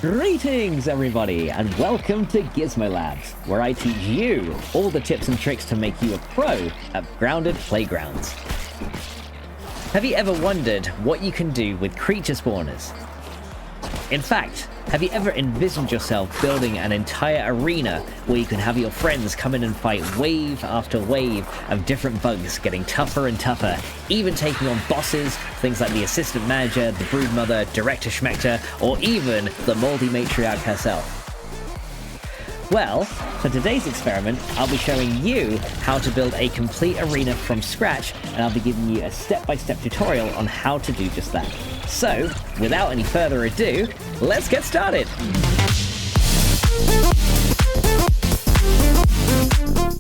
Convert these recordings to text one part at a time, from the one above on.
Greetings everybody and welcome to Gizmo Labs, where I teach you all the tips and tricks to make you a pro at grounded playgrounds. Have you ever wondered what you can do with creature spawners? In fact, have you ever envisioned yourself building an entire arena where you can have your friends come in and fight wave after wave of different bugs getting tougher and tougher, even taking on bosses, things like the assistant manager, the Broodmother, Director Schmechter, or even the moldy matriarch herself? Well, for today's experiment, I'll be showing you how to build a complete arena from scratch, and I'll be giving you a step-by-step tutorial on how to do just that. So, without any further ado, let's get started!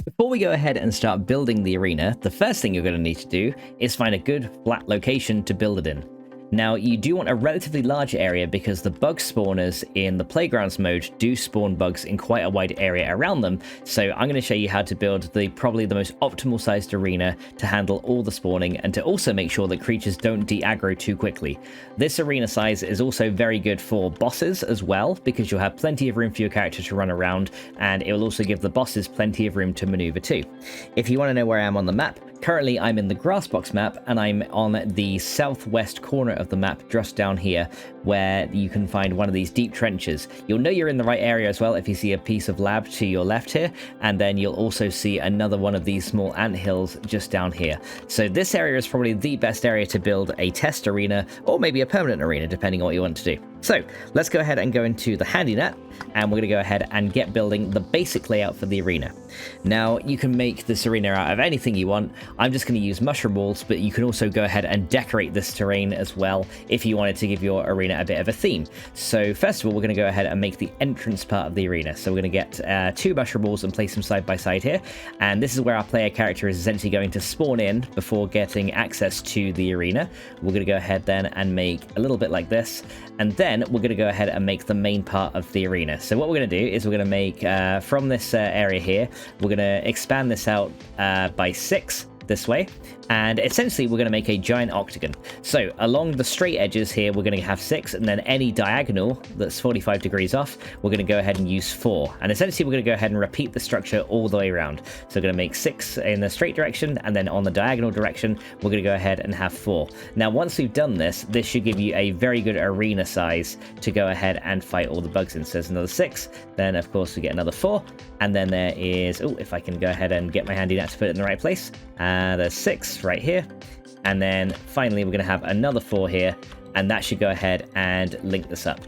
Before we go ahead and start building the arena, the first thing you're going to need to do is find a good flat location to build it in. Now, you do want a relatively large area because the bug spawners in the playgrounds mode do spawn bugs in quite a wide area around them, so I'm going to show you how to build probably the most optimal sized arena to handle all the spawning and to also make sure that creatures don't de-aggro too quickly. This arena size is also very good for bosses as well, because you'll have plenty of room for your character to run around, and it will also give the bosses plenty of room to maneuver too. If you want to know where I am on the map, currently I'm in the Grassbox map, and I'm on the southwest corner of the map just down here, where you can find one of these deep trenches. You'll know you're in the right area as well if you see a piece of lab to your left here, and then you'll also see another one of these small anthills just down here. So this area is probably the best area to build a test arena, or maybe a permanent arena, depending on what you want to do. So let's go ahead and go into the handy net, and we're going to go ahead and get building the basic layout for the arena. Now, you can make this arena out of anything you want. I'm just going to use mushroom walls, but you can also go ahead and decorate this terrain as well if you wanted to give your arena a bit of a theme. So first of all, we're going to go ahead and make the entrance part of the arena. So we're going to get 2 mushroom walls and place them side by side here, and this is where our player character is essentially going to spawn in before getting access to the arena. We're going to go ahead then and make a little bit like this, and then we're going to go ahead and make the main part of the arena. So what we're going to do is we're going to make from this area here, we're going to expand this out by 6 this way, and essentially we're going to make a giant octagon. So along the straight edges here we're going to have 6, and then any diagonal that's 45 degrees off we're going to go ahead and use 4, and essentially we're going to go ahead and repeat the structure all the way around. So we're going to make 6 in the straight direction, and then on the diagonal direction we're going to go ahead and have 4. Now once we've done this should give you a very good arena size to go ahead and fight all the bugs in. So there's another 6, then of course we get another 4, and then there is, if I can go ahead and get my handy net to put it in the right place, there's 6 right here, and then finally we're going to have another 4 here, and that should go ahead and link this up.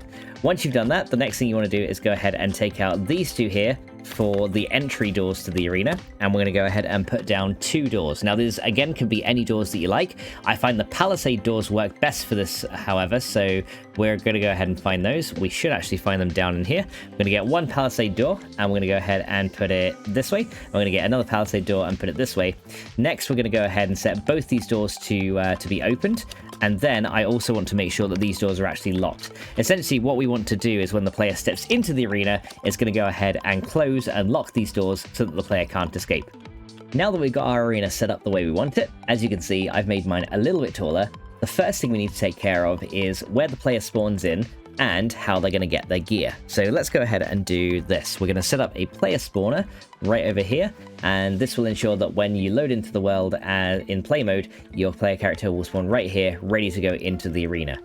Once you've done that, the next thing you want to do is go ahead and take out these 2 here for the entry doors to the arena, and we're going to go ahead and put down 2 doors. Now these again can be any doors that you like. I find the palisade doors work best for this, however, so we're going to go ahead and find those. We should actually find them down in here. We're going to get 1 palisade door, and we're going to go ahead and put it this way. We're going to get another palisade door and put it this way. Next, we're going to go ahead and set both these doors to be opened, and then I also want to make sure that these doors are actually locked. Essentially what we want to do is when the player steps into the arena, it's going to go ahead and close and lock these doors so that the player can't escape. Now that we've got our arena set up the way we want it, as you can see I've made mine a little bit taller. The first thing we need to take care of is where the player spawns in and how they're going to get their gear. So let's go ahead and do this. We're going to set up a player spawner right over here, and this will ensure that when you load into the world in play mode, your player character will spawn right here, ready to go into the arena.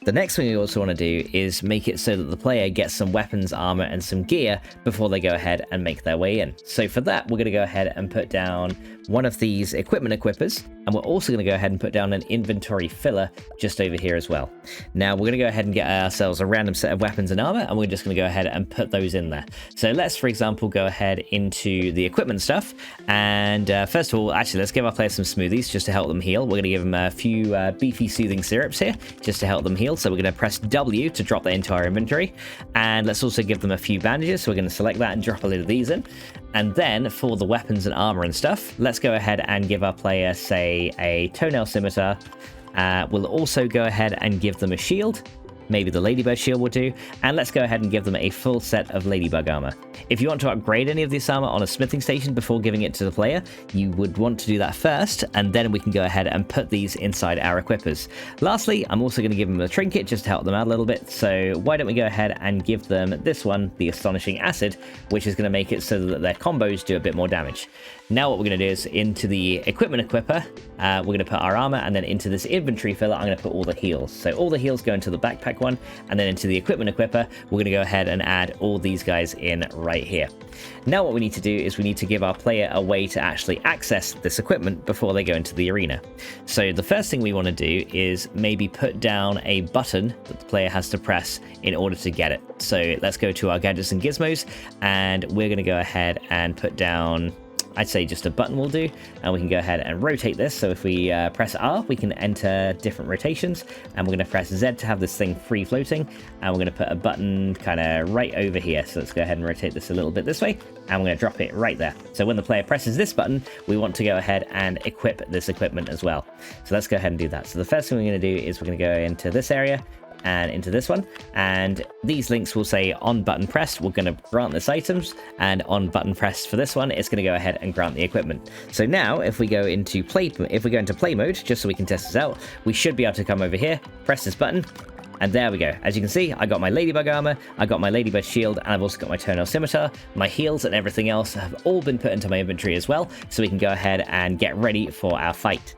The next thing we also want to do is make it so that the player gets some weapons, armor, and some gear before they go ahead and make their way in. So for that, we're going to go ahead and put down one of these equipment equippers, and we're also going to go ahead and put down an inventory filler just over here as well. Now we're going to go ahead and get ourselves a random set of weapons and armor, and we're just going to go ahead and put those in there. So let's, for example, go ahead into the equipment stuff, and first of all, actually, let's give our players some smoothies just to help them heal. We're going to give them a few beefy soothing syrups here just to help them heal. So we're going to press W to drop that into our inventory, and let's also give them a few bandages. So we're going to select that and drop a load of these in. And then for the weapons and armor and stuff, let's go ahead and give our player, say, a toenail scimitar. We'll also go ahead and give them a shield, maybe the ladybird shield will do, and let's go ahead and give them a full set of ladybug armor. If you want to upgrade any of this armor on a smithing station before giving it to the player, you would want to do that first, and then we can go ahead and put these inside our equippers. Lastly, I'm also going to give them a trinket just to help them out a little bit, so why don't we go ahead and give them this one, the Astonishing Acid, which is going to make it so that their combos do a bit more damage. Now what we're going to do is into the equipment equipper, we're going to put our armor, and then into this inventory filler, I'm going to put all the heals. So all the heals go into the backpack one, and then into the equipment equipper, we're going to go ahead and add all these guys in right here. Now what we need to do is we need to give our player a way to actually access this equipment before they go into the arena. So the first thing we want to do is maybe put down a button that the player has to press in order to get it. So let's go to our gadgets and gizmos, and we're going to go ahead and put down, I'd say just a button will do, and we can go ahead and rotate this. So if we press R, we can enter different rotations, and we're going to press Z to have this thing free floating, and we're going to put a button kind of right over here. So let's go ahead and rotate this a little bit this way, and we're going to drop it right there. So when the player presses this button, we want to go ahead and equip this equipment as well. So let's go ahead and do that. So the first thing we're going to do is we're going to go into this area, and into this one, and these links will say on button pressed, we're going to grant this items, and on button pressed for this one, it's going to go ahead and grant the equipment. So now if we go into play mode, just so we can test this out, we should be able to come over here, press this button, and there we go. As you can see, I got my ladybug armor, I got my ladybug shield, and I've also got my toenail scimitar. My heals and everything else have all been put into my inventory as well, so we can go ahead and get ready for our fight.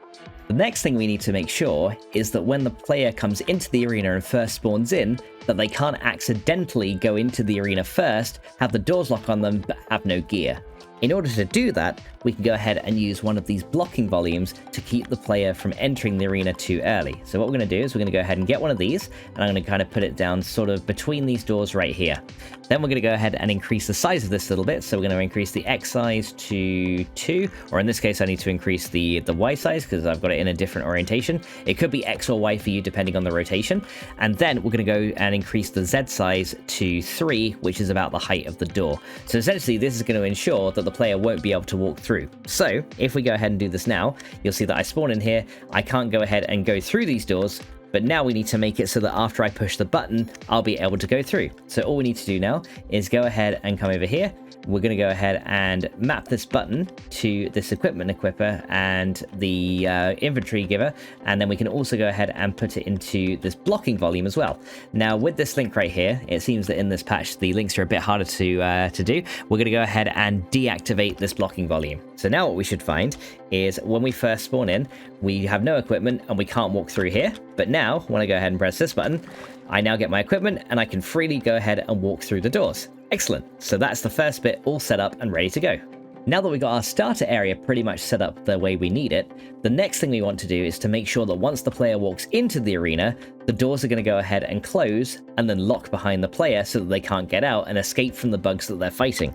The next thing we need to make sure is that when the player comes into the arena and first spawns in, that they can't accidentally go into the arena first, have the doors lock on them, but have no gear. In order to do that, we can go ahead and use one of these blocking volumes to keep the player from entering the arena too early. So what we're going to do is we're going to go ahead and get one of these, and I'm going to kind of put it down sort of between these doors right here. Then we're going to go ahead and increase the size of this a little bit. So we're going to increase the X size to 2, or in this case I need to increase the Y size because I've got it in a different orientation. It could be X or Y for you depending on the rotation. And then we're going to go and increase the Z size to 3, which is about the height of the door. So essentially this is going to ensure that the player won't be able to walk through. So if we go ahead and do this now, you'll see that I spawn in here, I can't go ahead and go through these doors, but now we need to make it so that after I push the button, I'll be able to go through. So all we need to do now is go ahead and come over here. We're going to go ahead and map this button to this equipment equipper and the inventory giver, and then we can also go ahead and put it into this blocking volume as well. Now with this link right here, it seems that in this patch the links are a bit harder to do. We're going to go ahead and deactivate this blocking volume. So now what we should find is when we first spawn in, we have no equipment and we can't walk through here. But now when I go ahead and press this button, I now get my equipment and I can freely go ahead and walk through the doors. Excellent. So that's the first bit all set up and ready to go. Now that we've got our starter area pretty much set up the way we need it, the next thing we want to do is to make sure that once the player walks into the arena, the doors are going to go ahead and close and then lock behind the player so that they can't get out and escape from the bugs that they're fighting.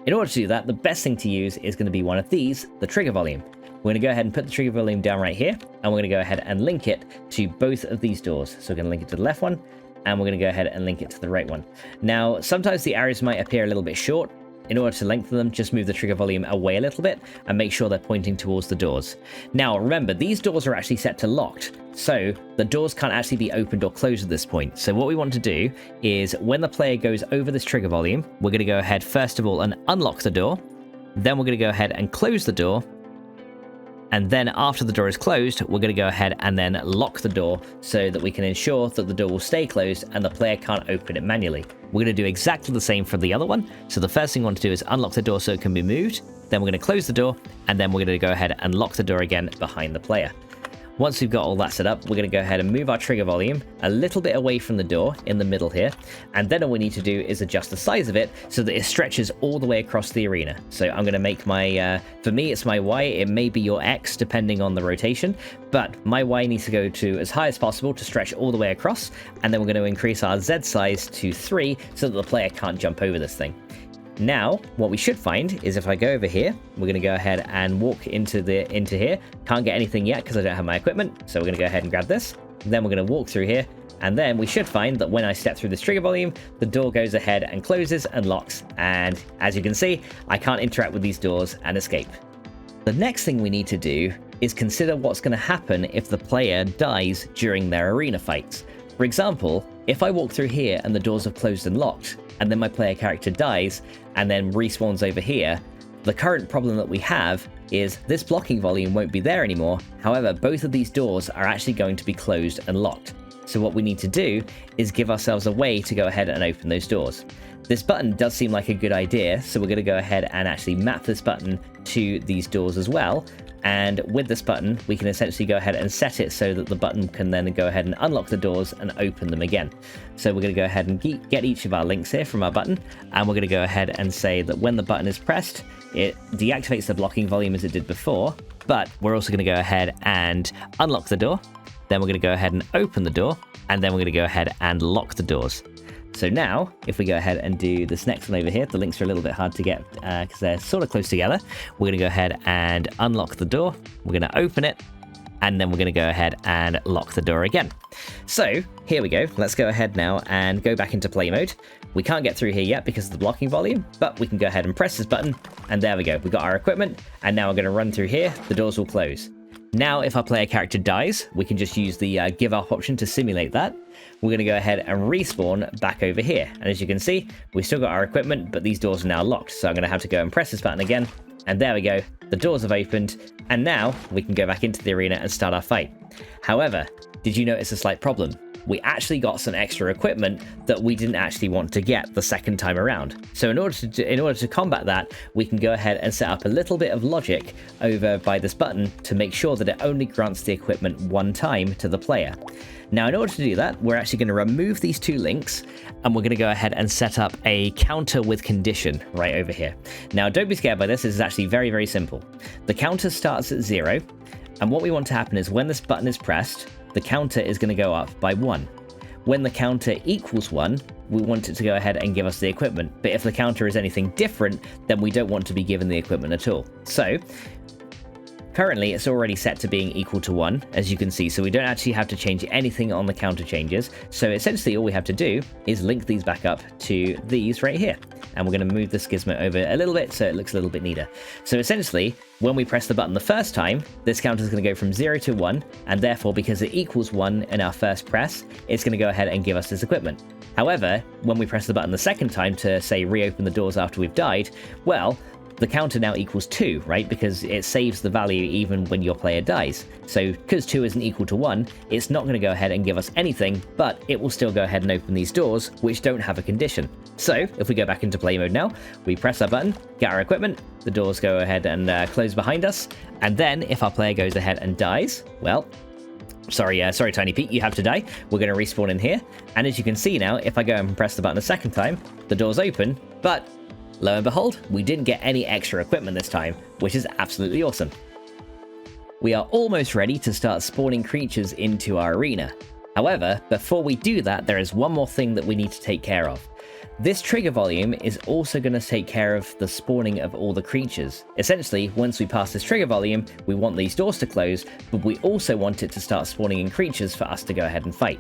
In order to do that, the best thing to use is going to be one of these, the trigger volume. We're going to go ahead and put the trigger volume down right here, and we're going to go ahead and link it to both of these doors. So we're going to link it to the left one, and we're going to go ahead and link it to the right one. Now, sometimes the arrows might appear a little bit short. In order to lengthen them, just move the trigger volume away a little bit and make sure they're pointing towards the doors. Now, remember, these doors are actually set to locked, so the doors can't actually be opened or closed at this point. So what we want to do is when the player goes over this trigger volume, we're going to go ahead first of all and unlock the door. Then we're going to go ahead and close the door. And then after the door is closed, we're going to go ahead and then lock the door so that we can ensure that the door will stay closed and the player can't open it manually. We're going to do exactly the same for the other one. So the first thing we want to do is unlock the door so it can be moved. Then we're going to close the door, and then we're going to go ahead and lock the door again behind the player. Once we've got all that set up, we're going to go ahead and move our trigger volume a little bit away from the door in the middle here. And then all we need to do is adjust the size of it so that it stretches all the way across the arena. So I'm going to make my, for me, it's my Y. It may be your X depending on the rotation, but my Y needs to go to as high as possible to stretch all the way across. And then we're going to increase our Z size to 3 so that the player can't jump over this thing. Now, what we should find is if I go over here, we're going to go ahead and walk into here. Can't get anything yet because I don't have my equipment, so we're going to go ahead and grab this. Then we're going to walk through here, and then we should find that when I step through this trigger volume, the door goes ahead and closes and locks. And as you can see, I can't interact with these doors and escape. The next thing we need to do is consider what's going to happen if the player dies during their arena fights. For example, If I walk through here and the doors have closed and locked, and then my player character dies and then respawns over here, the current problem that we have is this blocking volume won't be there anymore. However, both of these doors are actually going to be closed and locked. So what we need to do is give ourselves a way to go ahead and open those doors. This button does seem like a good idea, so we're going to go ahead and actually map this button to these doors as well. And with this button, we can essentially go ahead and set it so that the button can then go ahead and unlock the doors and open them again. So we're going to go ahead and get each of our links here from our button, and we're going to go ahead and say that when the button is pressed, it deactivates the blocking volume as it did before, but we're also going to go ahead and unlock the door. Then we're going to go ahead and open the door, and then we're going to go ahead and lock the doors. So now, if we go ahead and do this next one over here, the links are a little bit hard to get because they're sort of close together. We're going to go ahead and unlock the door. We're going to open it, and then we're going to go ahead and lock the door again. So here we go. Let's go ahead now and go back into play mode. We can't get through here yet because of the blocking volume, but we can go ahead and press this button, and there we go. We've got our equipment, and now we're going to run through here. The doors will close. Now, if our player character dies, we can just use the give up option to simulate that. We're going to go ahead and respawn back over here. And as you can see, we've still got our equipment, but these doors are now locked. So I'm going to have to go and press this button again. And there we go. The doors have opened. And now we can go back into the arena and start our fight. However, did you notice a slight problem? We actually got some extra equipment that we didn't actually want to get the second time around. So in order to combat that, we can go ahead and set up a little bit of logic over by this button to make sure that it only grants the equipment one time to the player. Now, in order to do that, we're actually going to remove these two links, and we're going to go ahead and set up a counter with condition right over here. Now, don't be scared by this. This is actually very, very simple. The counter starts at 0, and what we want to happen is when this button is pressed, the counter is going to go up by 1. When the counter equals 1, we want it to go ahead and give us the equipment. But if the counter is anything different, then we don't want to be given the equipment at all. So currently, it's already set to being equal to 1, as you can see, so we don't actually have to change anything on the counter changes. So essentially, all we have to do is link these back up to these right here. And we're going to move this gizmo over a little bit so it looks a little bit neater. So essentially, when we press the button the first time, this counter is going to go from 0 to 1, and therefore, because it equals 1 in our first press, it's going to go ahead and give us this equipment. However, when we press the button the second time to, say, reopen the doors after we've died, well, the counter now equals 2, right? Because it saves the value even when your player dies. So because 2 isn't equal to 1, it's not going to go ahead and give us anything, but it will still go ahead and open these doors, which don't have a condition. So if we go back into play mode now, we press our button, get our equipment, the doors go ahead and close behind us. And then if our player goes ahead and dies, well, sorry, Tiny Pete, you have to die. We're going to respawn in here. And as you can see now, if I go and press the button a second time, the doors open, but lo and behold, we didn't get any extra equipment this time, which is absolutely awesome. We are almost ready to start spawning creatures into our arena. However, before we do that, there is one more thing that we need to take care of. This trigger volume is also going to take care of the spawning of all the creatures. Essentially, once we pass this trigger volume, we want these doors to close, but we also want it to start spawning in creatures for us to go ahead and fight.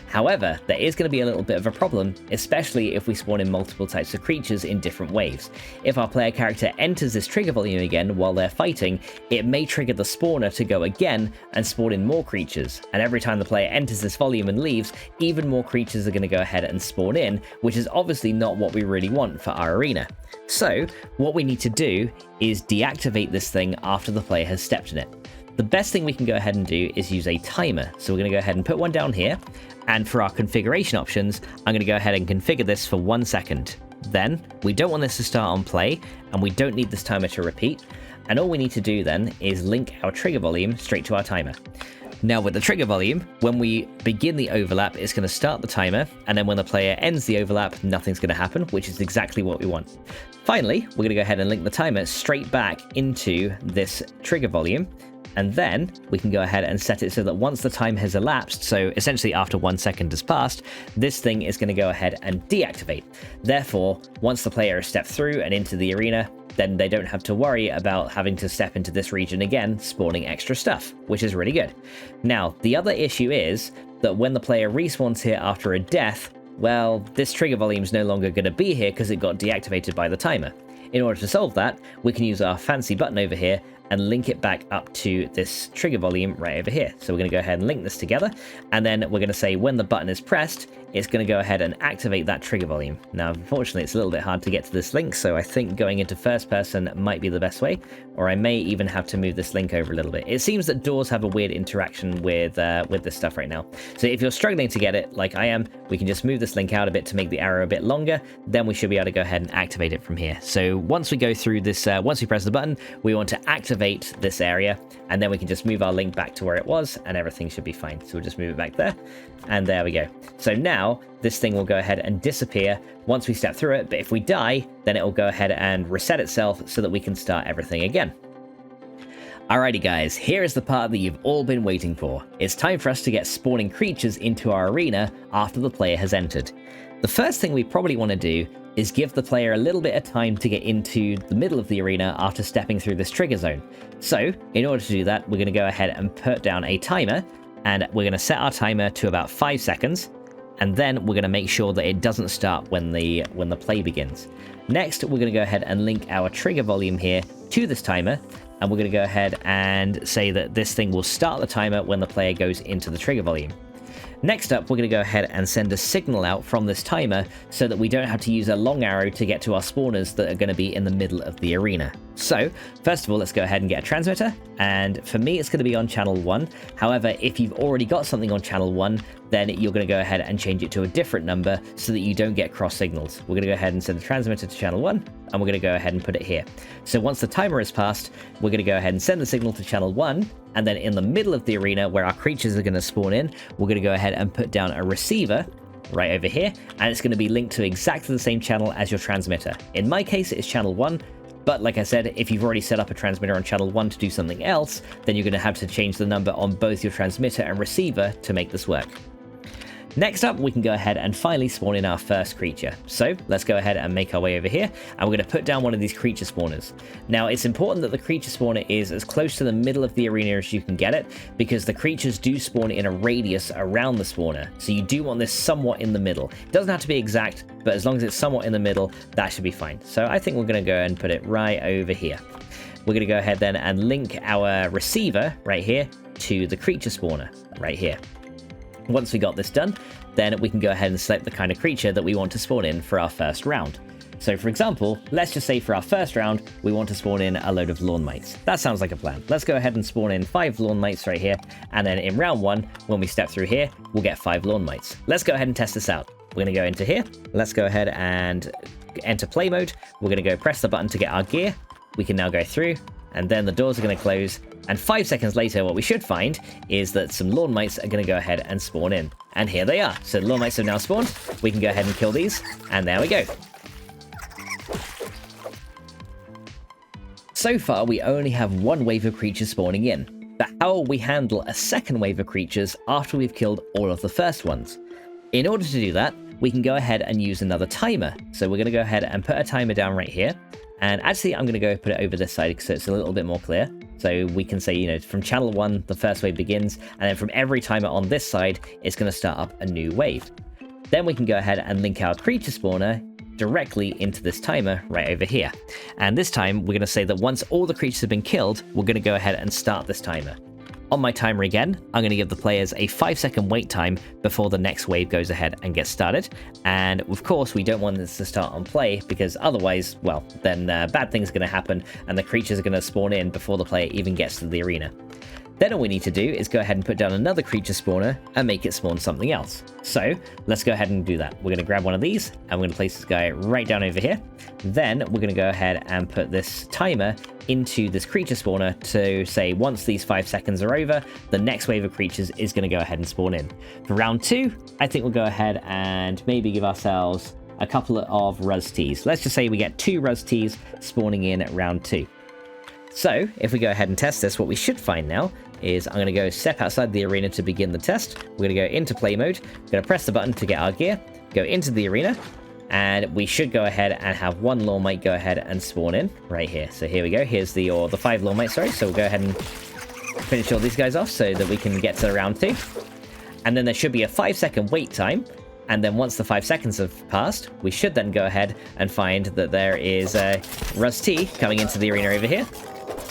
However, there is going to be a little bit of a problem, especially if we spawn in multiple types of creatures in different waves. If our player character enters this trigger volume again while they're fighting, it may trigger the spawner to go again and spawn in more creatures. And every time the player enters this volume and leaves, even more creatures are going to go ahead and spawn in, which is obviously not what we really want for our arena. So what we need to do is deactivate this thing after the player has stepped in it. The best thing we can go ahead and do is use a timer. So we're going to go ahead and put one down here. And for our configuration options, I'm going to go ahead and configure this for 1 second. Then we don't want this to start on play, and we don't need this timer to repeat. And all we need to do then is link our trigger volume straight to our timer. Now with the trigger volume, when we begin the overlap, it's going to start the timer, and then when the player ends the overlap, nothing's going to happen, which is exactly what we want. Finally, we're going to go ahead and link the timer straight back into this trigger volume. And then we can go ahead and set it so that once the time has elapsed, so essentially after 1 second has passed, this thing is going to go ahead and deactivate. Therefore, once the player has stepped through and into the arena, then they don't have to worry about having to step into this region again, spawning extra stuff, which is really good. Now, the other issue is that when the player respawns here after a death, well, this trigger volume is no longer going to be here because it got deactivated by the timer. In order to solve that, we can use our fancy button over here and link it back up to this trigger volume right over here. So we're going to go ahead and link this together, and then we're going to say when the button is pressed, it's going to go ahead and activate that trigger volume. Now, unfortunately, it's a little bit hard to get to this link, so I think going into first person might be the best way, or I may even have to move this link over a little bit. It seems that doors have a weird interaction with this stuff right now. So if you're struggling to get it, like I am, we can just move this link out a bit to make the arrow a bit longer, then we should be able to go ahead and activate it from here. So once we go through this, once we press the button, we want to activate this area, and then we can just move our link back to where it was, and everything should be fine. So we'll just move it back there, and there we go. So now this thing will go ahead and disappear once we step through it, but if we die, then it will go ahead and reset itself so that we can start everything again. Alrighty guys, here is the part that you've all been waiting for. It's time for us to get spawning creatures into our arena after the player has entered. The first thing we probably want to do is give the player a little bit of time to get into the middle of the arena after stepping through this trigger zone. So, in order to do that, we're going to go ahead and put down a timer, and we're going to set our timer to about 5 seconds, and then we're going to make sure that it doesn't start when the play begins. Next, we're going to go ahead and link our trigger volume here to this timer, and we're going to go ahead and say that this thing will start the timer when the player goes into the trigger volume. Next up, we're going to go ahead and send a signal out from this timer so that we don't have to use a long arrow to get to our spawners that are going to be in the middle of the arena. So, first of all, let's go ahead and get a transmitter, and for me, it's going to be on channel 1. However, if you've already got something on channel 1, then you're going to go ahead and change it to a different number so that you don't get cross signals. We're going to go ahead and send the transmitter to channel 1, and we're going to go ahead and put it here. So once the timer is passed, we're going to go ahead and send the signal to channel 1, and then in the middle of the arena where our creatures are going to spawn in, we're going to go ahead and put down a receiver right over here, and it's going to be linked to exactly the same channel as your transmitter. In my case, it's channel 1, but like I said, if you've already set up a transmitter on channel 1 to do something else, then you're going to have to change the number on both your transmitter and receiver to make this work. Next up, we can go ahead and finally spawn in our first creature. So let's go ahead and make our way over here, and we're going to put down one of these creature spawners. Now, it's important that the creature spawner is as close to the middle of the arena as you can get it, because the creatures do spawn in a radius around the spawner. So you do want this somewhat in the middle. It doesn't have to be exact, but as long as it's somewhat in the middle, that should be fine. So I think we're going to go and put it right over here. We're going to go ahead then and link our receiver right here to the creature spawner right here. Once we got this done, then we can go ahead and select the kind of creature that we want to spawn in for our first round. So for example, let's just say for our first round, we want to spawn in a load of lawn mites. That sounds like a plan. Let's go ahead and spawn in 5 lawn mites right here, and then in round 1, when we step through here, we'll get 5 lawn mites. Let's go ahead and test this out. We're going to go into here. Let's go ahead and enter play mode. We're going to go press the button to get our gear. We can now go through, and then the doors are going to close. And 5 seconds later, what we should find is that some lawn mites are going to go ahead and spawn in. And here they are. So the lawn mites have now spawned. We can go ahead and kill these. And there we go. So far, we only have 1 wave of creatures spawning in. But how will we handle a second wave of creatures after we've killed all of the first ones? In order to do that, we can go ahead and use another timer. So we're going to go ahead and put a timer down right here. And actually, I'm going to go put it over this side so it's a little bit more clear. So we can say, you know, from channel 1, the first wave begins, and then from every timer on this side, it's going to start up a new wave. Then we can go ahead and link our creature spawner directly into this timer right over here. And this time, we're going to say that once all the creatures have been killed, we're going to go ahead and start this timer. On my timer again, I'm going to give the players a 5-second wait time before the next wave goes ahead and gets started. And of course, we don't want this to start on play, because otherwise, well, then bad things are going to happen and the creatures are going to spawn in before the player even gets to the arena. Then all we need to do is go ahead and put down another creature spawner and make it spawn something else. So let's go ahead and do that. We're going to grab one of these and we're going to place this guy right down over here. Then we're going to go ahead and put this timer into this creature spawner to say once these 5 seconds are over, the next wave of creatures is going to go ahead and spawn in. For round 2, I think we'll go ahead and maybe give ourselves a couple of Ruz Teas. Let's just say we get 2 Ruz Teas spawning in at round 2. So if we go ahead and test this, what we should find now is I'm going to go step outside the arena to begin the test. We're going to go into play mode. We're going to press the button to get our gear, go into the arena, and we should go ahead and have 1 lawn mite go ahead and spawn in right here. So here we go. Here's the 5 lawn mites, sorry. So we'll go ahead and finish all these guys off so that we can get to round 2. And then there should be a 5-second wait time. And then once the 5 seconds have passed, we should then go ahead and find that there is a Ruz T coming into the arena over here.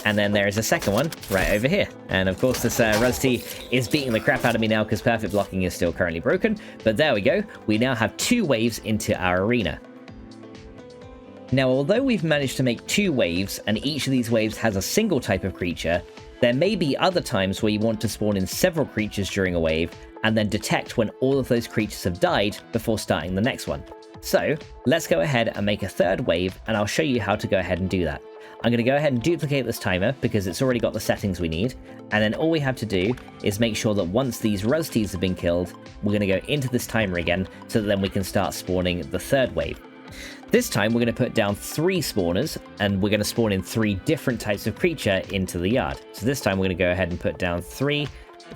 And then there is a second one right over here. And of course, this Rusty is beating the crap out of me now because perfect blocking is still currently broken. But there we go. We now have 2 waves into our arena. Now, although we've managed to make 2 waves, and each of these waves has a single type of creature, there may be other times where you want to spawn in several creatures during a wave, and then detect when all of those creatures have died before starting the next one. So, let's go ahead and make a 3rd wave, and I'll show you how to go ahead and do that. I'm going to go ahead and duplicate this timer because it's already got the settings we need, and then all we have to do is make sure that once these Rusties have been killed, we're going to go into this timer again so that then we can start spawning the 3rd wave. This time we're going to put down 3 spawners, and we're going to spawn in 3 different types of creature into the yard. So this time we're going to go ahead and put down 3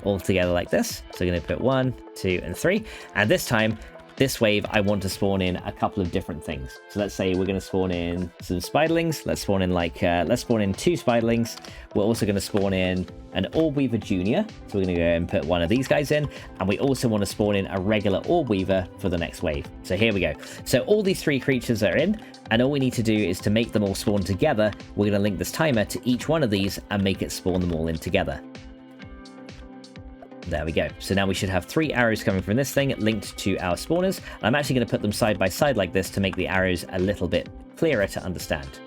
all together like this. So we're going to put 1, 2, and 3, and this time, this wave, I want to spawn in a couple of different things. So let's say we're going to spawn in some spiderlings. Let's spawn in 2 spiderlings. We're also going to spawn in an Orb Weaver Junior. So we're going to go and put one of these guys in. And we also want to spawn in a regular Orb Weaver for the next wave. So here we go. So all these 3 creatures are in. And all we need to do is to make them all spawn together. We're going to link this timer to each one of these and make it spawn them all in together. There we go. So now we should have 3 arrows coming from this thing linked to our spawners. And I'm actually going to put them side by side like this to make the arrows a little bit clearer to understand.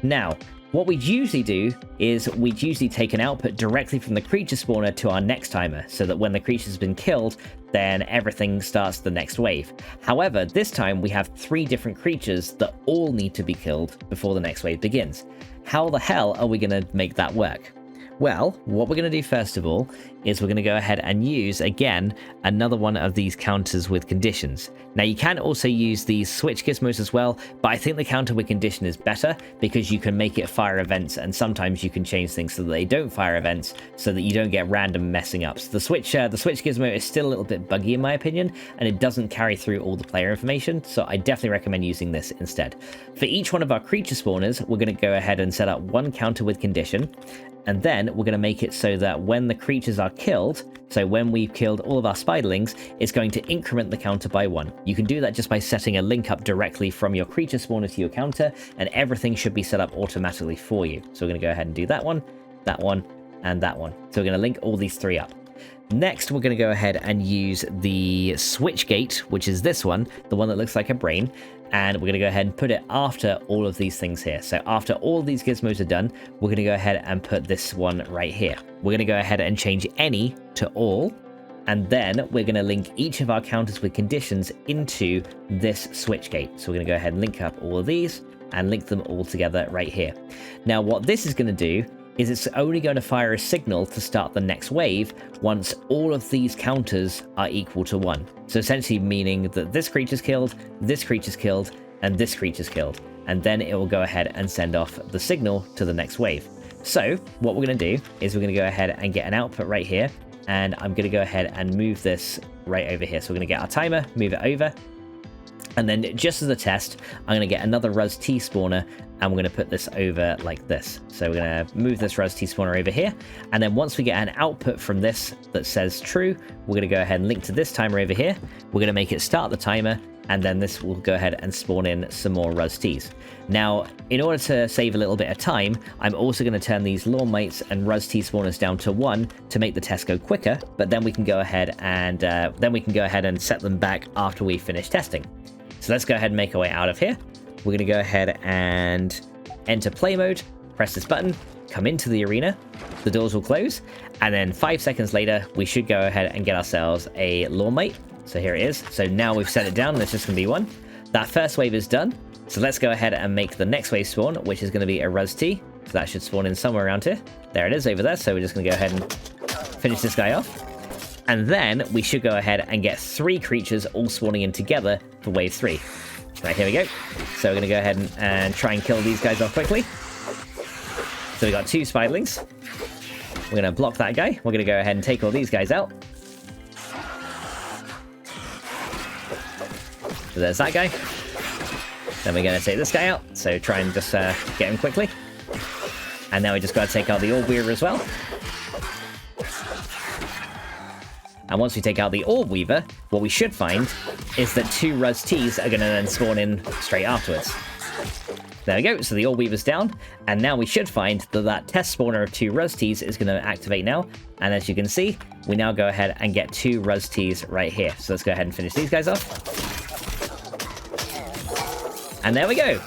Now, what we'd usually do is we'd usually take an output directly from the creature spawner to our next timer, so that when the creature's been killed, then everything starts the next wave. However, this time we have 3 different creatures that all need to be killed before the next wave begins. How the hell are we going to make that work? Well, what we're going to do first of all is we're going to go ahead and use, again, another one of these counters with conditions. Now, you can also use these switch gizmos as well, but I think the counter with condition is better because you can make it fire events, and sometimes you can change things so that they don't fire events so that you don't get random messing ups. The switch gizmo is still a little bit buggy in my opinion, and it doesn't carry through all the player information, so I definitely recommend using this instead. For each one of our creature spawners, we're going to go ahead and set up one counter with condition, and then we're going to make it so that when the creatures are killed, so when we've killed all of our spiderlings, it's going to increment the counter by 1. You can do that just by setting a link up directly from your creature spawner to your counter, and everything should be set up automatically for you. So we're going to go ahead and do that one, and that one. So we're going to link all these 3 up. Next, we're going to go ahead and use the switch gate, which is this one, the one that looks like a brain, and we're going to go ahead and put it after all of these things here. So after all these gizmos are done, we're going to go ahead and put this one right here. We're going to go ahead and change any to all, and then we're going to link each of our counters with conditions into this switch gate. So we're going to go ahead and link up all of these and link them all together right here. Now, what this is going to do is it's only going to fire a signal to start the next wave once all of these counters are equal to 1. So essentially meaning that this creature's killed, this creature's killed, and this creature's killed. And then it will go ahead and send off the signal to the next wave. So what we're going to do is we're going to go ahead and get an output right here. And I'm going to go ahead and move this right over here. So we're going to get our timer, move it over. And then just as a test, I'm going to get another Ruz T spawner, and we're going to put this over like this. So we're going to move this Ruz T spawner over here. And then once we get an output from this that says true, we're going to go ahead and link to this timer over here. We're going to make it start the timer, and then this will go ahead and spawn in some more Ruz Ts. Now, in order to save a little bit of time, I'm also going to turn these Lawn Mates and Ruz T spawners down to 1 to make the test go quicker, but then we can go ahead and set them back after we finish testing. So let's go ahead and make our way out of here. We're going to go ahead and enter play mode, press this button, come into the arena, the doors will close, and then 5 seconds later, we should go ahead and get ourselves a Lawn Mate. So here it is. So now we've set it down, there's just going to be 1. That first wave is done. So let's go ahead and make the next wave spawn, which is going to be a Ruz T. So that should spawn in somewhere around here. There it is over there. So we're just going to go ahead and finish this guy off. And then we should go ahead and get 3 creatures all spawning in together for wave 3. Right, here we go. So we're going to go ahead and try and kill these guys off quickly. So we got 2 spiderlings. We're going to block that guy. We're going to go ahead and take all these guys out. So there's that guy. Then we're going to take this guy out. So try and just get him quickly. And now we just got to take out the Orb Weaver as well. And once we take out the Orb Weaver, what we should find is that 2 Ruz Ts are going to then spawn in straight afterwards. There we go, so the Orb Weaver's down, and now we should find that that test spawner of 2 Ruzties is going to activate now, and as you can see, we now go ahead and get 2 Ruzties right here. So let's go ahead and finish these guys off. And there we go!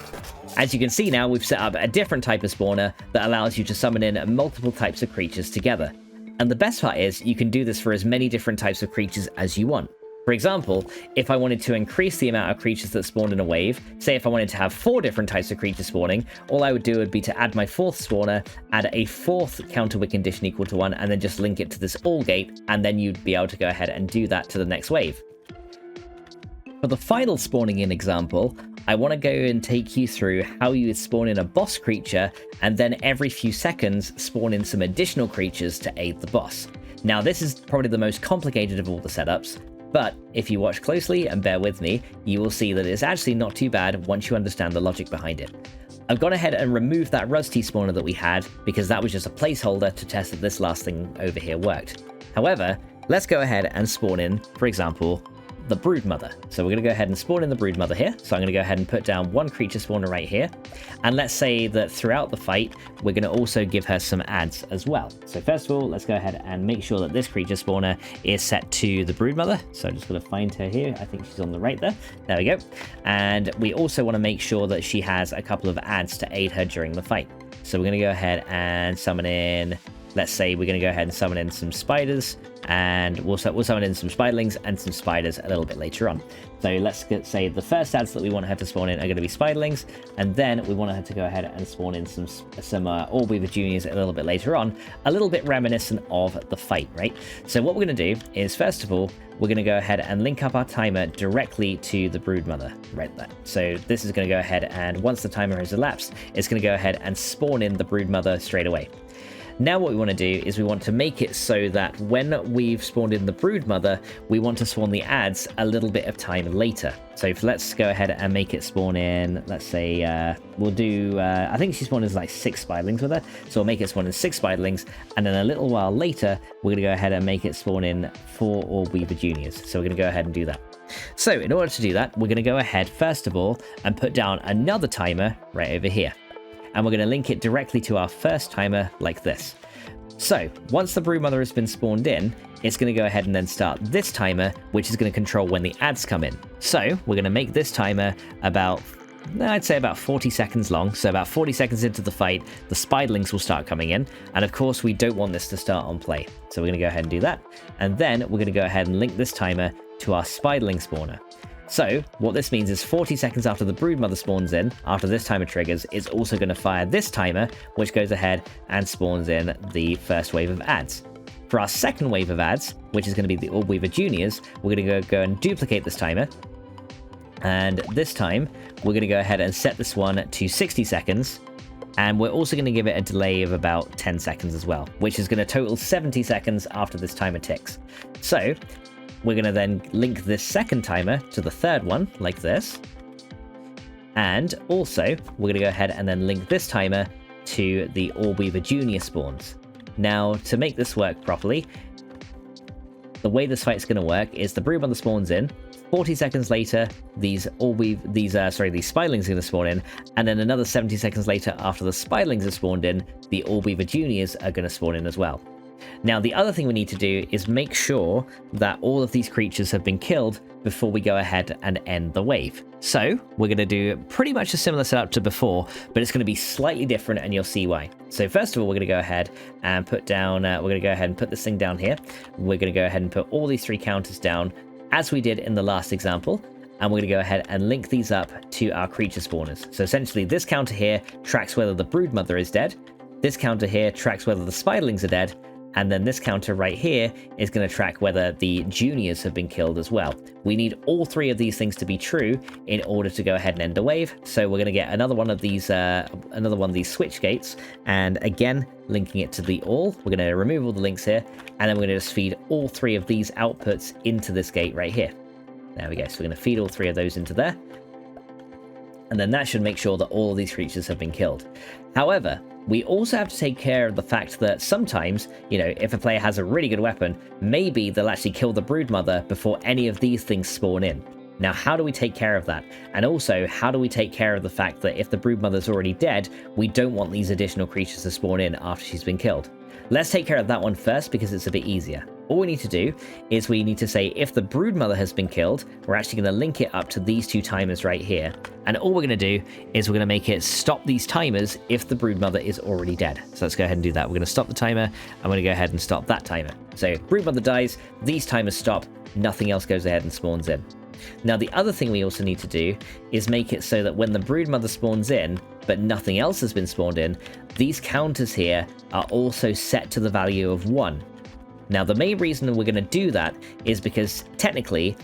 As you can see now, we've set up a different type of spawner that allows you to summon in multiple types of creatures together. And the best part is, you can do this for as many different types of creatures as you want. For example, if I wanted to increase the amount of creatures that spawned in a wave, say if I wanted to have 4 different types of creatures spawning, all I would do would be to add my 4th spawner, add a 4th counter win condition equal to 1, and then just link it to this all gate, and then you'd be able to go ahead and do that to the next wave. For the final spawning in example, I want to go and take you through how you would spawn in a boss creature, and then every few seconds spawn in some additional creatures to aid the boss. Now this is probably the most complicated of all the setups, but if you watch closely and bear with me, you will see that it's actually not too bad once you understand the logic behind it. I've gone ahead and removed that Rusty spawner that we had because that was just a placeholder to test that this last thing over here worked. However, let's go ahead and spawn in, for example, the Broodmother. So we're going to go ahead and spawn in the Broodmother here. So I'm going to go ahead and put down 1 creature spawner right here. And let's say that throughout the fight, we're going to also give her some adds as well. So first of all, let's go ahead and make sure that this creature spawner is set to the Broodmother. So I'm just going to find her here. I think she's on the right there. There we go. And we also want to make sure that she has a couple of adds to aid her during the fight. So we're going to go ahead and summon in, let's say we're going to go ahead and summon in some spiders, and we'll summon in some spiderlings and some spiders a little bit later on. So let's say the first adds that we want her to spawn in are going to be spiderlings, and then we want her to go ahead and spawn in some Orb Weaver Juniors a little bit later on, a little bit reminiscent of the fight, right? So what we're going to do is, first of all, we're going to go ahead and link up our timer directly to the Broodmother right there. So this is going to go ahead, and once the timer has elapsed, it's going to go ahead and spawn in the Broodmother straight away. Now what we want to do is we want to make it so that when we've spawned in the Broodmother, we want to spawn the adds a little bit of time later. So let's go ahead and make it spawn in, let's say, we'll do, I think she spawned in like 6 spiderlings with her. So we'll make it spawn in 6 spiderlings, and then a little while later, we're going to go ahead and make it spawn in 4 Orb Weaver Juniors. So we're going to go ahead and do that. So in order to do that, we're going to go ahead, first of all, and put down another timer right over here. And we're going to link it directly to our first timer like this. So once the Broodmother has been spawned in, it's going to go ahead and then start this timer, which is going to control when the adds come in. So we're going to make this timer about, I'd say about 40 seconds long. So about 40 seconds into the fight, the spiderlings will start coming in. And of course, we don't want this to start on play. So we're going to go ahead and do that. And then we're going to go ahead and link this timer to our spiderling spawner. So what this means is 40 seconds after the Broodmother spawns in, after this timer triggers, it's also going to fire this timer, which goes ahead and spawns in the first wave of adds. For our second wave of adds, which is going to be the Orb Weaver Juniors, we're going to go and duplicate this timer. And this time, we're going to go ahead and set this one to 60 seconds. And we're also going to give it a delay of about 10 seconds as well, which is going to total 70 seconds after this timer ticks. So we're going to then link this second timer to the third one, like this. And also, we're going to go ahead and then link this timer to the Orb Weaver Junior spawns. Now, to make this work properly, the way this fight's going to work is the Broodmother spawns in. 40 seconds later, these spiderlings are going to spawn in, and then another 70 seconds later, after the spiderlings are spawned in, the Orb Weaver Juniors are going to spawn in as well. Now, the other thing we need to do is make sure that all of these creatures have been killed before we go ahead and end the wave. So we're going to do pretty much a similar setup to before, but it's going to be slightly different, and you'll see why. So first of all, we're going to go ahead and put down, we're going to go ahead and put this thing down here. We're going to go ahead and put all these 3 counters down, as we did in the last example. And we're going to go ahead and link these up to our creature spawners. So essentially, this counter here tracks whether the Broodmother is dead. This counter here tracks whether the spiderlings are dead. And then this counter right here is going to track whether the juniors have been killed as well. We need all 3 of these things to be true in order to go ahead and end the wave. So we're going to get another one of these switch gates, and again linking it to the all. We're going to remove all the links here, and then we're going to just feed all 3 of these outputs into this gate right here. There we go. So we're going to feed all 3 of those into there. And then that should make sure that all of these creatures have been killed. However, we also have to take care of the fact that sometimes, if a player has a really good weapon, maybe they'll actually kill the Broodmother before any of these things spawn in. Now, how do we take care of that? And also, how do we take care of the fact that if the Broodmother's already dead, we don't want these additional creatures to spawn in after she's been killed? Let's take care of that one first because it's a bit easier. All we need to do is we need to say if the Broodmother has been killed, we're actually going to link it up to these two timers right here. And all we're going to do is we're going to make it stop these timers if the Broodmother is already dead. So let's go ahead and do that. We're going to stop the timer. I'm going to go ahead and stop that timer. So Broodmother dies, these timers stop, nothing else goes ahead and spawns in. Now, the other thing we also need to do is make it so that when the Broodmother spawns in, but nothing else has been spawned in, these counters here are also set to the value of 1. Now, the main reason we're going to do that is because technically,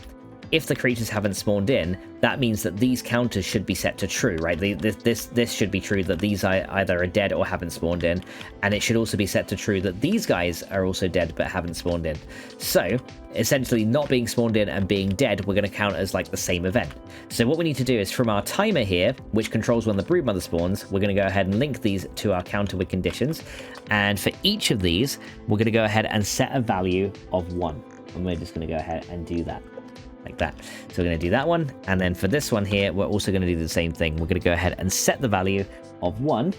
if the creatures haven't spawned in, that means that these counters should be set to true, right? This should be true that these either are dead or haven't spawned in, and it should also be set to true that these guys are also dead but haven't spawned in. So, essentially, not being spawned in and being dead, we're going to count as like the same event. So what we need to do is from our timer here, which controls when the Broodmother spawns, we're going to go ahead and link these to our counter with conditions. And for each of these, we're going to go ahead and set a value of 1. And we're just going to go ahead and do that. Like that. So we're going to do that one, and then for this one here, we're also going to do the same thing. We're going to go ahead and set the value of 1,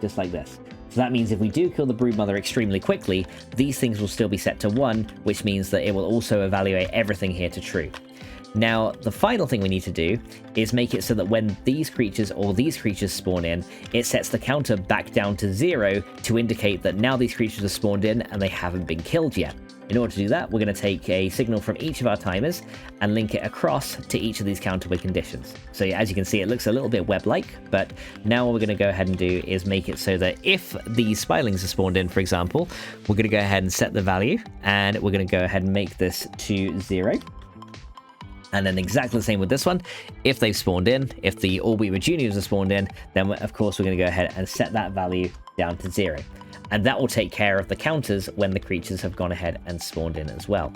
just like this. So that means if we do kill the Broodmother extremely quickly, these things will still be set to 1, which means that it will also evaluate everything here to true. Now, the final thing we need to do is make it so that when these creatures or these creatures spawn in, it sets the counter back down to 0 to indicate that now these creatures are spawned in and they haven't been killed yet. In order to do that, we're going to take a signal from each of our timers and link it across to each of these counter with conditions. So as you can see, it looks a little bit web-like, but now what we're going to go ahead and do is make it so that if these spilings are spawned in, for example, we're going to go ahead and set the value, and we're going to go ahead and make this to 0. And then exactly the same with this one. If they've spawned in, if the Allweaver Juniors are spawned in, then of course we're going to go ahead and set that value down to 0. And that will take care of the counters when the creatures have gone ahead and spawned in as well.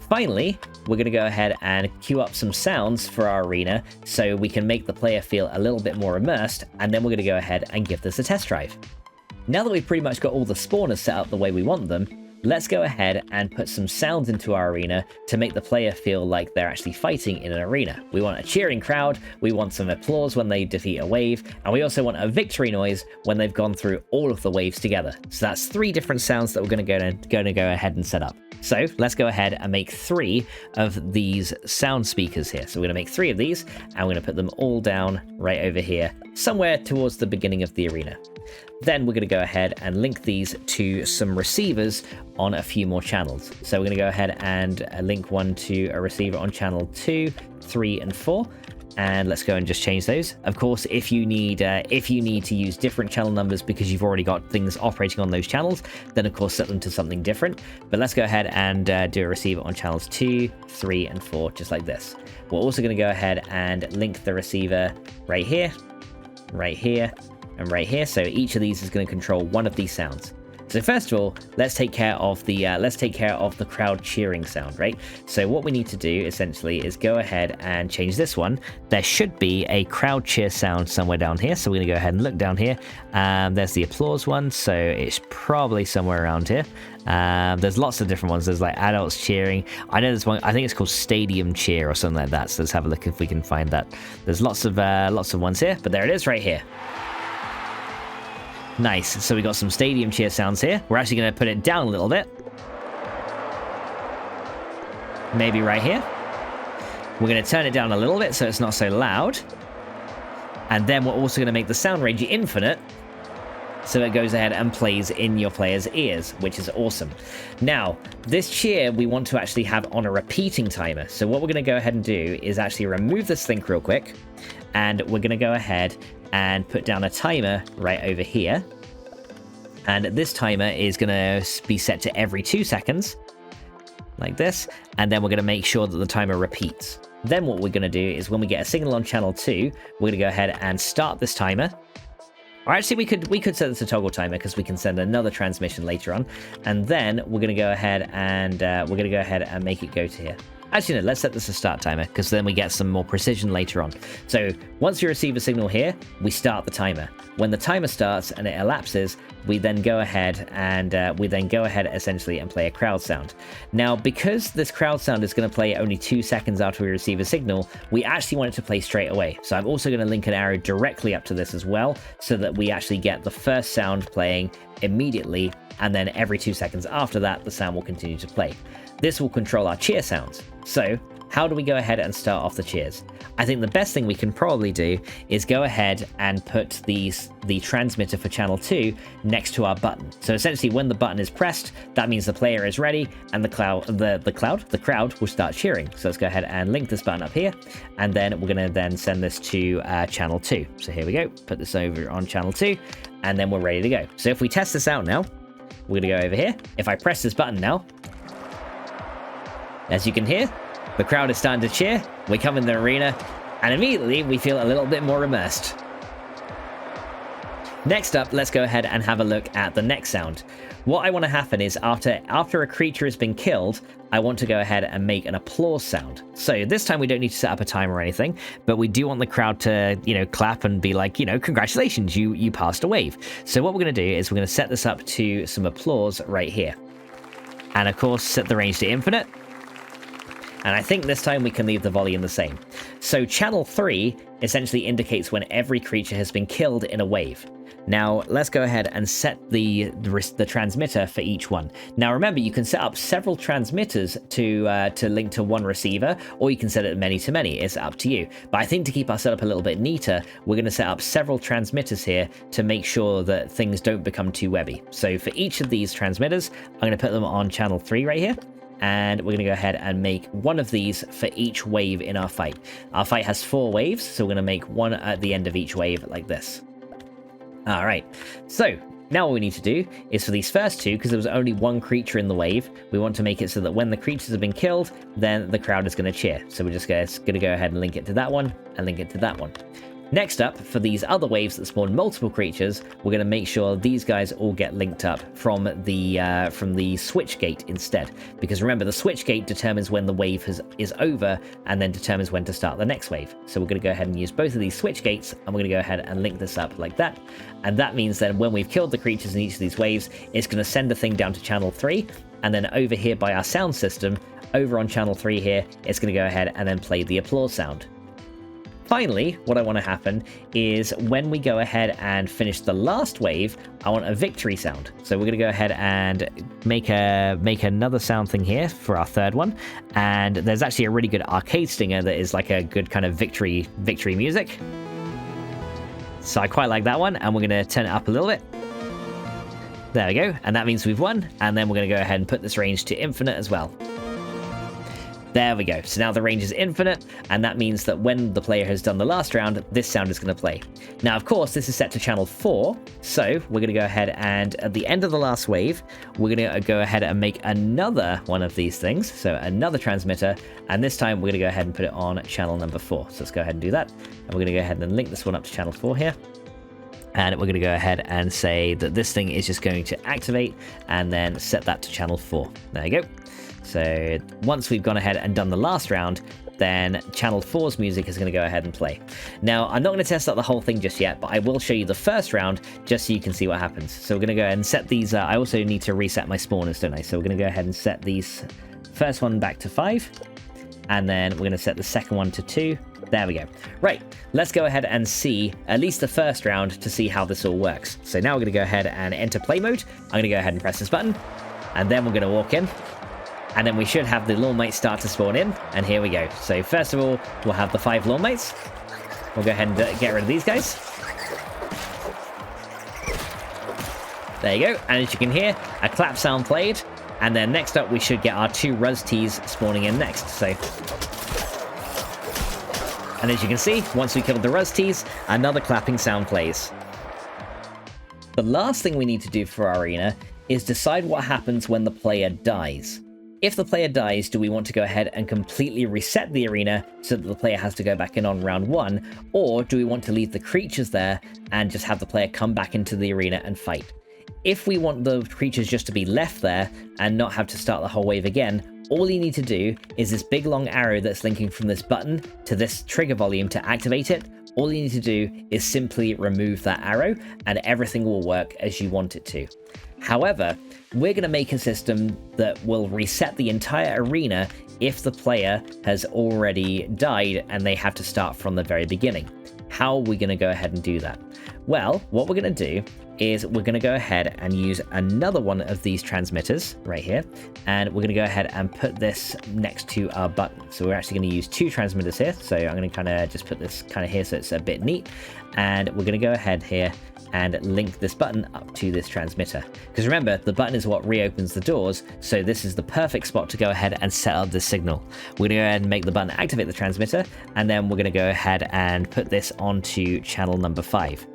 Finally, we're going to go ahead and queue up some sounds for our arena so we can make the player feel a little bit more immersed, and then we're going to go ahead and give this a test drive. Now that we've pretty much got all the spawners set up the way we want them, let's go ahead and put some sounds into our arena to make the player feel like they're actually fighting in an arena. We want a cheering crowd, we want some applause when they defeat a wave, and we also want a victory noise when they've gone through all of the waves together. So that's 3 different sounds that we're going to go ahead and set up. So let's go ahead and make 3 of these sound speakers here. So we're going to make 3 of these, and we're going to put them all down right over here, somewhere towards the beginning of the arena. Then we're going to go ahead and link these to some receivers on a few more channels. So we're going to go ahead and link one to a receiver on channel 2, 3, and 4. And let's go and just change those. Of course, if you need to use different channel numbers because you've already got things operating on those channels, then of course set them to something different. But let's go ahead and do a receiver on channels 2, 3, and 4, just like this. We're also going to go ahead and link the receiver right here, and right here. So each of these is going to control one of these sounds. So first of all, let's take care of the crowd cheering sound, right? So what we need to do essentially is go ahead and change this one. There should be a crowd cheer sound somewhere down here. So we're going to go ahead and look down here. There's the applause one. So it's probably somewhere around here. There's lots of different ones. There's like adults cheering. I know there's one, I think it's called stadium cheer or something like that. So let's have a look if we can find that. There's lots of ones here, but there it is right here. Nice. So we got some stadium cheer sounds here. We're actually going to put it down a little bit. Maybe right here. We're going to turn it down a little bit so it's not so loud. And then we're also going to make the sound range infinite, so it goes ahead and plays in your player's ears, which is awesome. Now, this cheer we want to actually have on a repeating timer. So what we're going to go ahead and do is actually remove this link real quick, and we're going to go ahead and put down a timer right over here. And this timer is going to be set to every 2 seconds, like this. And then we're going to make sure that the timer repeats. Then what we're going to do is when we get a signal on channel 2, we're going to go ahead and start this timer. Or actually, we could set this to toggle timer because we can send another transmission later on. And then we're going to go ahead and make it go to here. Actually, no, let's set this a start timer, because then we get some more precision later on. So once we receive a signal here, we start the timer. When the timer starts and it elapses, we then go ahead and essentially and play a crowd sound. Now, because this crowd sound is going to play only 2 seconds after we receive a signal, we actually want it to play straight away. So I'm also going to link an arrow directly up to this as well, so that we actually get the first sound playing immediately, and then every 2 seconds after that, the sound will continue to play. This will control our cheer sounds. So how do we go ahead and start off the cheers? I think the best thing we can probably do is go ahead and put the transmitter for channel 2 next to our button. So essentially when the button is pressed, that means the player is ready and the crowd will start cheering. So let's go ahead and link this button up here, and then we're going to then send this to channel 2. So here we go, put this over on channel 2, and then we're ready to go. So if we test this out now, we're going to go over here. If I press this button now, as you can hear, the crowd is starting to cheer. We come in the arena, and immediately we feel a little bit more immersed. Next up, let's go ahead and have a look at the next sound. What I want to happen is after a creature has been killed, I want to go ahead and make an applause sound. So this time we don't need to set up a timer or anything, but we do want the crowd to, clap and be like, congratulations, you passed a wave. So what we're going to do is we're going to set this up to some applause right here. And of course, set the range to infinite. And I think this time we can leave the volume the same. So channel 3 essentially indicates when every creature has been killed in a wave. Now let's go ahead and set the transmitter for each one. Now remember, you can set up several transmitters to link to one receiver, or you can set it many to many. It's up to you. But I think to keep our setup a little bit neater, we're going to set up several transmitters here to make sure that things don't become too webby. So for each of these transmitters, I'm going to put them on channel 3 right here. And we're going to go ahead and make one of these for each wave in our fight. Our fight has 4 waves, so we're going to make one at the end of each wave like this. All right, so now what we need to do is for these first 2, because there was only 1 creature in the wave, we want to make it so that when the creatures have been killed, then the crowd is going to cheer. So we're just going to go ahead and link it to that one and link it to that one. Next up, for these other waves that spawn multiple creatures, we're going to make sure these guys all get linked up from the switch gate instead. Because remember, the switch gate determines when the wave is over and then determines when to start the next wave. So we're going to go ahead and use both of these switch gates, and we're going to go ahead and link this up like that. And that means that when we've killed the creatures in each of these waves, it's going to send the thing down to channel 3, and then over here by our sound system, over on channel 3 here, it's going to go ahead and then play the applause sound. Finally, what I want to happen is when we go ahead and finish the last wave, I want a victory sound. So we're going to go ahead and make another sound thing here for our third one. And there's actually a really good arcade stinger that is like a good kind of victory music. So I quite like that one, and we're going to turn it up a little bit. There we go, and that means we've won. And then we're going to go ahead and put this range to infinite as well. There we go. So now the range is infinite, and that means that when the player has done the last round, this sound is going to play. Now, of course, this is set to channel 4, so we're going to go ahead and at the end of the last wave, we're going to go ahead and make another one of these things, so another transmitter, and this time we're going to go ahead and put it on channel number 4. So let's go ahead and do that, and we're going to go ahead and link this one up to channel 4 here. And we're going to go ahead and say that this thing is just going to activate and then set that to channel 4. There you go. So once we've gone ahead and done the last round, then channel 4's music is going to go ahead and play. Now, I'm not going to test out the whole thing just yet, but I will show you the first round just so you can see what happens. So we're going to go ahead and set these. I also need to reset my spawners, don't I? So we're going to go ahead and set these first one back to 5. And then we're going to set the second one to 2. There we go. Right, let's go ahead and see at least the first round to see how this all works. So now we're going to go ahead and enter play mode. I'm going to go ahead and press this button, and then we're going to walk in. And then we should have the lawn mates start to spawn in, and here we go. So first of all, we'll have the 5 lawn mates. We'll go ahead and get rid of these guys. There you go, and as you can hear, a clap sound played, and then next up we should get our 2 Ruz-Ts spawning in next. So, and as you can see, once we killed the Ruz-Ts, another clapping sound plays. The last thing we need to do for our arena is decide what happens when the player dies. If the player dies, do we want to go ahead and completely reset the arena so that the player has to go back in on round 1, or do we want to leave the creatures there and just have the player come back into the arena and fight? If we want the creatures just to be left there and not have to start the whole wave again, all you need to do is this big long arrow that's linking from this button to this trigger volume to activate it. All you need to do is simply remove that arrow and everything will work as you want it to. However, we're going to make a system that will reset the entire arena if the player has already died and they have to start from the very beginning. How are we going to go ahead and do that? Well, what we're going to do is we're going to go ahead and use another one of these transmitters right here, and we're going to go ahead and put this next to our button. So we're actually going to use two transmitters here. So I'm going to kind of just put this kind of here so it's a bit neat, and we're going to go ahead here and link this button up to this transmitter. Because remember, the button is what reopens the doors, so this is the perfect spot to go ahead and set up this signal. We're going to go ahead and make the button activate the transmitter, and then we're going to go ahead and put this onto channel number 5.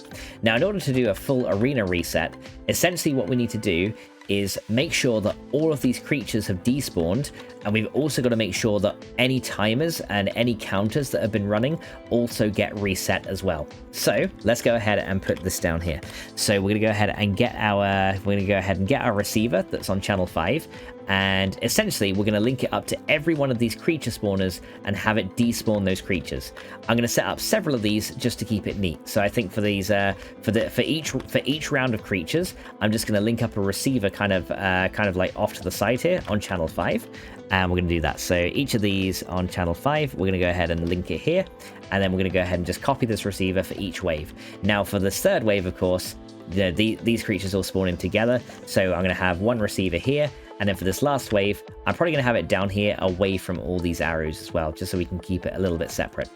Now, in order to do a full arena reset, essentially what we need to do is make sure that all of these creatures have despawned, and we've also got to make sure that any timers and any counters that have been running also get reset as well. So let's go ahead and put this down here. So we're going to go ahead and get our receiver that's on channel 5, and essentially we're going to link it up to every one of these creature spawners and have it despawn those creatures. I'm going to set up several of these just to keep it neat. So I think for these for each round of creatures, I'm just going to link up a receiver kind of like off to the side here on channel 5, and we're going to do that. So each of these on channel 5, we're going to go ahead and link it here, and then we're going to go ahead and just copy this receiver for each wave. Now for this third wave, of course, these creatures all spawn in together, so I'm going to have one receiver here. And then for this last wave, I'm probably going to have it down here away from all these arrows as well, just so we can keep it a little bit separate.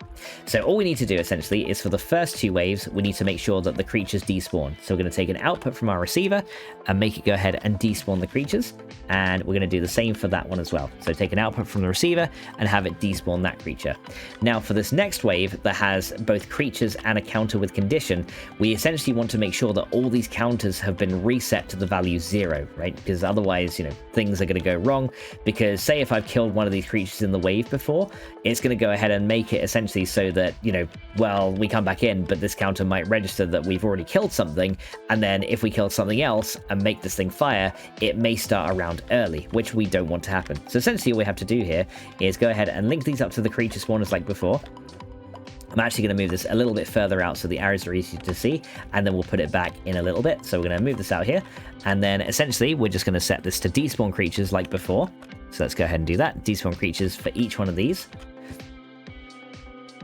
So all we need to do essentially is for the first two waves, we need to make sure that the creatures despawn. So we're going to take an output from our receiver and make it go ahead and despawn the creatures. And we're going to do the same for that one as well. So take an output from the receiver and have it despawn that creature. Now for this next wave that has both creatures and a counter with condition, we essentially want to make sure that all these counters have been reset to the value 0, right? Because otherwise, things are going to go wrong. Because say if I've killed one of these creatures in the wave before, it's going to go ahead and make it essentially so that, well, we come back in, but this counter might register that we've already killed something. And then if we kill something else and make this thing fire, it may start a round early, which we don't want to happen. So essentially all we have to do here is go ahead and link these up to the creature spawners like before. I'm actually going to move this a little bit further out so the arrows are easy to see, and then we'll put it back in a little bit. So we're going to move this out here, and then essentially we're just going to set this to despawn creatures like before. So let's go ahead and do that. Despawn creatures for each one of these.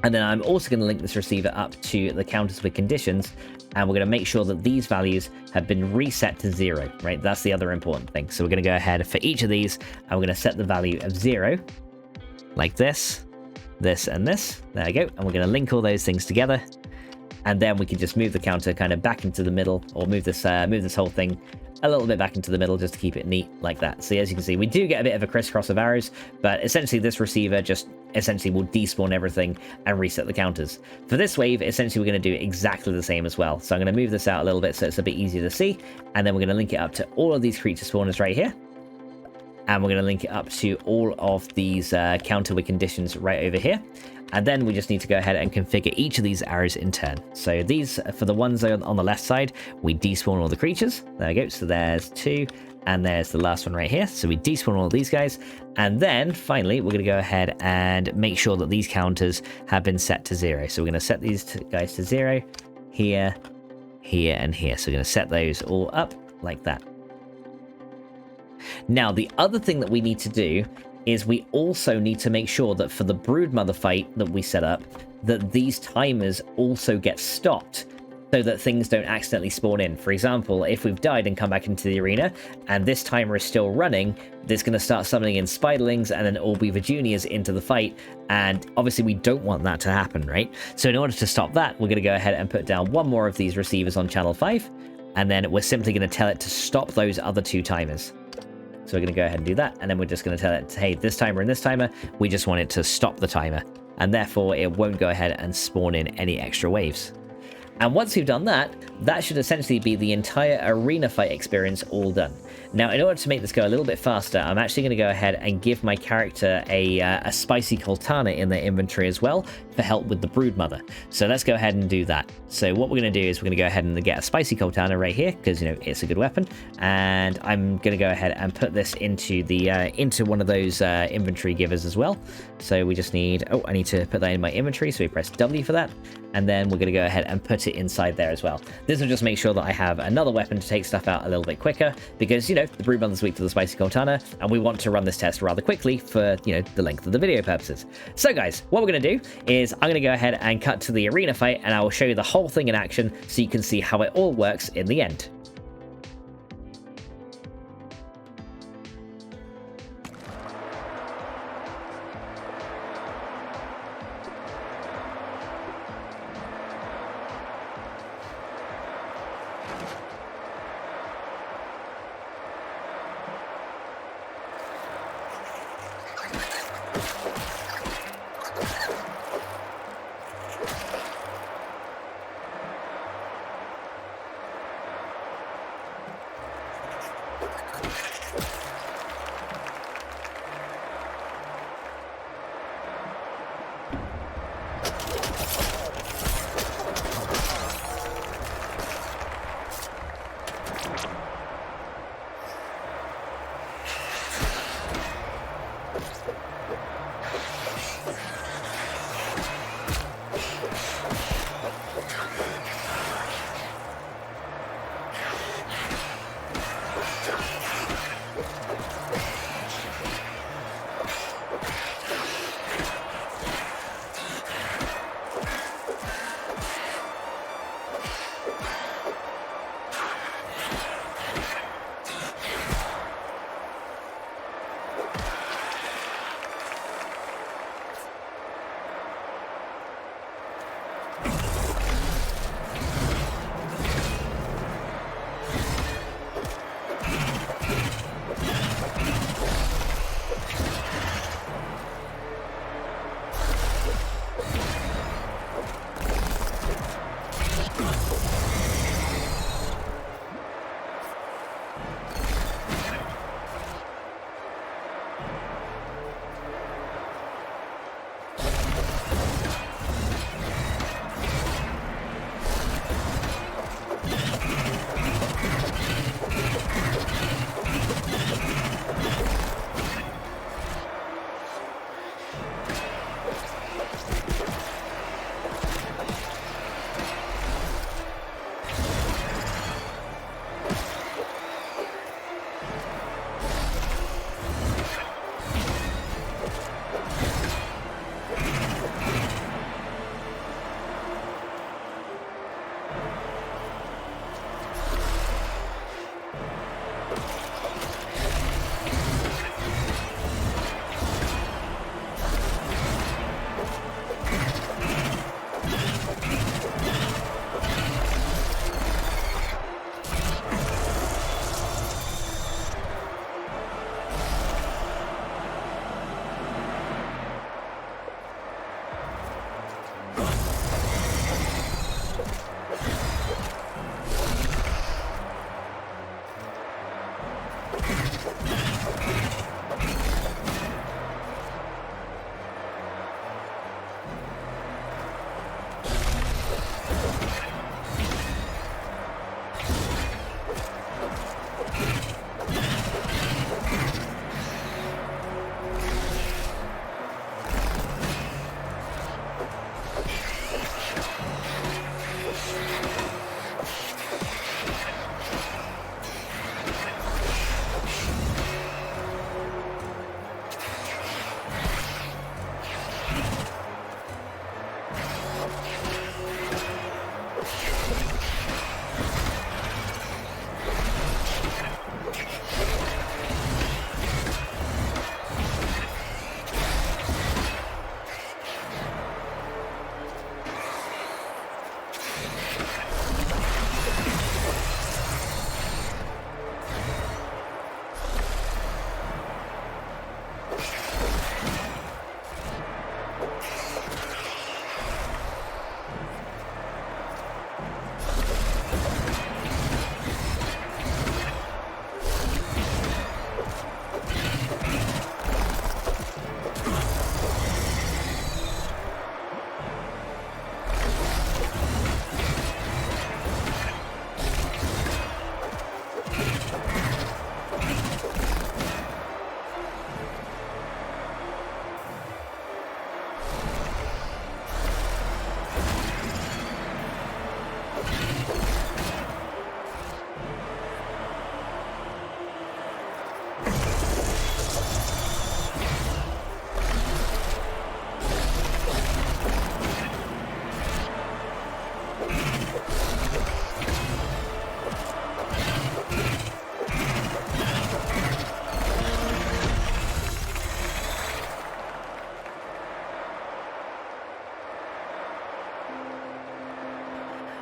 And then I'm also going to link this receiver up to the counters with conditions, and we're going to make sure that these values have been reset to 0, right? That's the other important thing. So we're going to go ahead for each of these, and we're going to set the value of 0, like this, this, and this. There we go. And we're going to link all those things together, and then we can just move the counter kind of back into the middle, or move this whole thing a little bit back into the middle just to keep it neat like that. So as you can see, we do get a bit of a crisscross of arrows, but essentially this receiver just essentially will despawn everything and reset the counters. For this wave, essentially we're going to do exactly the same as well. So I'm going to move this out a little bit so it's a bit easier to see, and then we're going to link it up to all of these creature spawners right here. And we're going to link it up to all of these counter with conditions right over here. And then we just need to go ahead and configure each of these arrows in turn. So these, for the ones on the left side, we despawn all the creatures. There we go. So there's 2, and there's the last one right here. So we despawn all of these guys. And then finally, we're going to go ahead and make sure that these counters have been set to 0. So we're going to set these guys to 0 here, here, and here. So we're going to set those all up like that. Now, the other thing that we need to do is we also need to make sure that for the Broodmother fight that we set up, that these timers also get stopped so that things don't accidentally spawn in. For example, if we've died and come back into the arena and this timer is still running, there's going to start summoning in Spiderlings and then Allbeaver Juniors into the fight, and obviously we don't want that to happen, right? So in order to stop that, we're going to go ahead and put down one more of these receivers on channel 5, and then we're simply going to tell it to stop those other 2 timers. So we're going to go ahead and do that, and then we're just going to tell it, hey, this timer and this timer, we just want it to stop the timer, and therefore it won't go ahead and spawn in any extra waves. And once we've done that, that should essentially be the entire arena fight experience all done. Now, in order to make this go a little bit faster, I'm actually going to go ahead and give my character a spicy Coltana in their inventory as well for help with the Broodmother. So let's go ahead and do that. So what we're going to do is we're going to go ahead and get a spicy Coltana right here because, you know, it's a good weapon. And I'm going to go ahead and put this into the into one of those inventory givers as well. So we just need, oh, I need to put that in my inventory. So we press W for that. And then we're going to go ahead and put it inside there as well. This will just make sure that I have another weapon to take stuff out a little bit quicker because, you know, the Broodmother's weak to the spicy Coltana, and we want to run this test rather quickly for, you know, the length of the video purposes. So guys, what we're going to do is I'm going to go ahead and cut to the arena fight, and I will show you the whole thing in action so you can see how it all works in the end.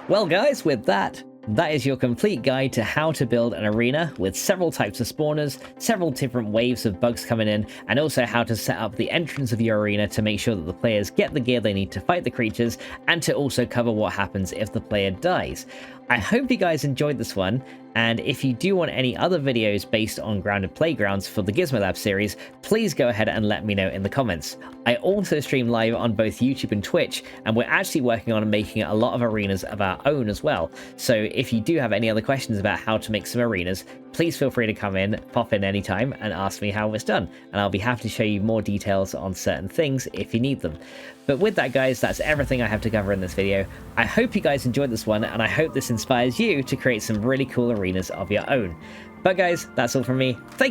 Well guys, with that is your complete guide to how to build an arena with several types of spawners, several different waves of bugs coming in, and also how to set up the entrance of your arena to make sure that the players get the gear they need to fight the creatures, and to also cover what happens if the player dies. I hope you guys enjoyed this one, and if you do want any other videos based on Grounded Playgrounds for the Gizmo Lab series, please go ahead and let me know in the comments. I also stream live on both YouTube and Twitch, and we're actually working on making a lot of arenas of our own as well. So if you do have any other questions about how to make some arenas, please feel free to pop in anytime and ask me how it's done, and I'll be happy to show you more details on certain things if you need them. But with that guys, that's everything I have to cover in this video. I hope you guys enjoyed this one, and I hope this inspires you to create some really cool arenas of your own. But guys, that's all from me. Thank you